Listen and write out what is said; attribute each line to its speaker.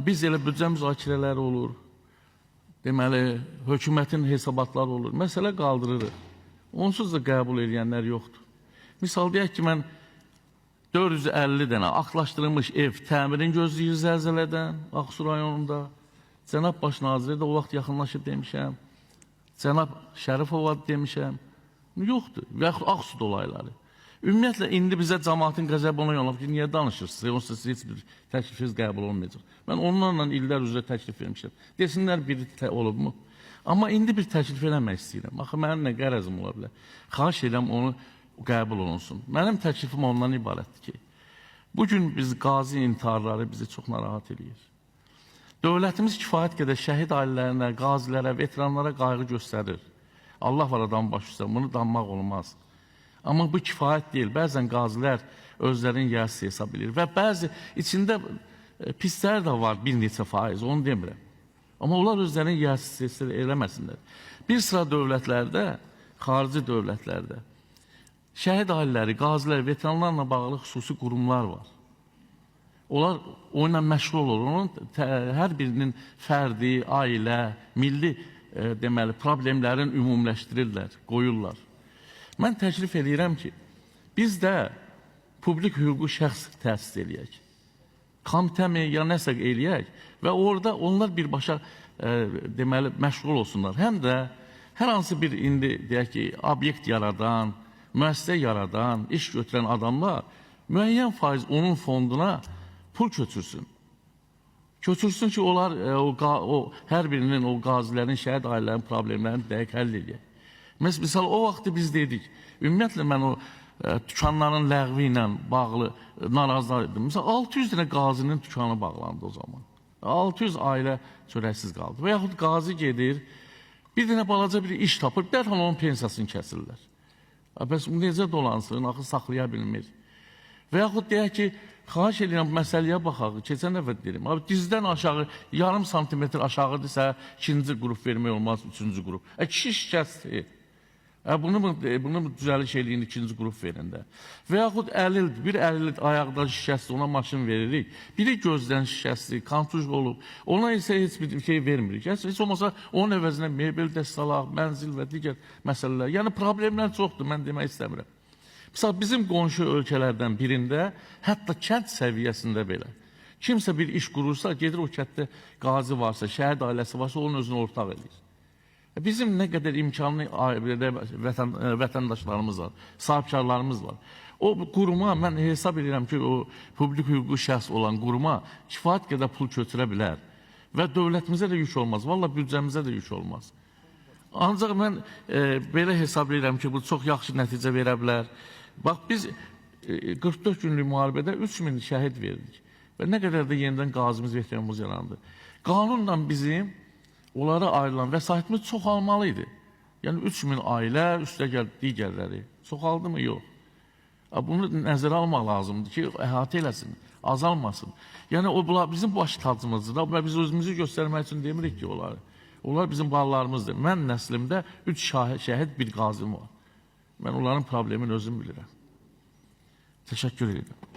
Speaker 1: biz elə büdcə müzakirələri olur, deməli, hökumətin hesabatları olur, məsələ qaldırırıq. Onsuz da qəbul edənlər yoxdur. Misal deyək ki, mən 450 dənə aktlaşdırılmış ev təmirin gözləyir zəlzələdən, Ağsu rayonunda. Cənab Baş Naziri də o vaxt yaxınlaşıb demişəm. Cənab Şərifova demişəm. Yoxdur. Və yaxud Ağsu dolayları. Ümumiyyətlə, indi bizə cəmaatın qəzəb ona yolub ki, niyə danışırsınız? Onsuz heç bir təklifiniz qəbul olmayacaq. Mən onlarla illər üzrə təklif vermişəm. Desinlər biri olub mu? Amma indi bir təklif eləmək istəyirəm. Axı, mənim nə qərəzim ola bilər? Xahiş edirəm, onu qəbul olunsun. Mənim təklifim ondan ibarətdir ki, bugün biz qazi intiharları bizi çox narahat edir. Dövlətimiz kifayət qədər şəhid ailələrinə, qazilərə, veteranlara qayğı göstərir. Allah var adam başlaysa, bunu danmaq olmaz. Amma bu kifayət deyil. Bəzən qazilər özlərinin yərsi hesab edir. Və bəzi içində pislər də var, bir neçə faiz, onu demirəm. Amma onlar özlərinin yərsi hesab eləməsinlər. Bir sıra dövlətlərdə, xarici dövlətlərdə şəhid ailələri, qazilər, veteranlarla bağlı xüsusi qurumlar var. Onlar onunla məşğul olur. Onun hər birinin fərdi, ailə, milli deməli, problemlərin ümumiləşdirirlər, qoyurlar. Mən təklif edirəm ki, biz də publik hüququ şəxs təsis eləyək. Komitəmi ya nəsə eləyək və orada onlar birbaşa deməli, məşğul olsunlar. Həm də hər hansı bir indi deyək ki, obyekt yaradan, müəssisə yaradan, iş götürən adamlar müəyyən faiz onun fonduna pul köçürsün. Köçürsün ki, onlar hər birinin, o qazilərin, şəhid ailələrinin problemlərini dəqiq həll edək. Misal, o vaxtı biz dedik, ümumiyyətlə mən o tükanların ləğvi ilə bağlı narazılar edim. Misal, 600 dənə qazinin tükanı bağlandı o zaman. 600 ailə çörəksiz qaldı. Və yaxud qazi gedir, bir dənə balaca bir iş tapır, dərhal onun pensiyasını kəsirlər. Bəs necə dolansın, axı saxlaya bilmir. Və yaxud deyək ki, xahiş edirəm, məsələyə baxaq, keçən dəfə dedim, dizdən aşağı, yarım santimetr aşağıdırsa, ikinci qrup vermək olmaz, üçüncü qrup. Kişi şikəstdir. Bunu düzəliş eləyin, ikinci qrup verində. Və yaxud bir əlil ayaqda şişəsi, ona maşın veririk. Biri gözdən şişəsi, kontuj olub, ona isə heç bir şey vermirik. Heç olmasa onun əvəzinə mebel dəstəlaq, mənzil və digər məsələlər. Yəni, problemlər çoxdur, mən demək istəmirəm. Misal, bizim qonşu ölkələrdən birində, hətta kənd səviyyəsində belə, kimsə bir iş qurursa, gedir o kənddə qazi varsa, şəhid ailəsi varsa, onun özünü ortaq edir. Bizim nə qədər imkanlı vətəndaşlarımız var, sahibkarlarımız var. O quruma, mən hesab edirəm ki, o publik hüququ şəxs olan quruma kifayət qədər pul köçürə bilər. Və dövlətimizə də yük olmaz, valla büdcəmizə də yük olmaz. Ancaq mən belə hesab edirəm ki, bu çox yaxşı nəticə verə bilər. Bax, biz 44 günlük müharibədə 3000 şəhid verdik. Və nə qədər də yenidən qazimiz, veteranımız yarandı. Qanunla bizim onlara ayrılan vəsaitimiz çoxalmalıydı. Yəni 3000 ailə, üstəgəl digərləri. Çoxaldı mı? Yox. Bunu nəzərə almaq lazımdır ki, əhatə eləsin, azalmasın. Yəni bizim baş tacımızdır. Biz özümüzü göstərmək üçün demirik ki, onları. Onlar bizim balalarımızdır. Mən nəslimdə 3 şəhid, bir qazim var. Mən onların problemini özüm bilirəm. Təşəkkür edirəm.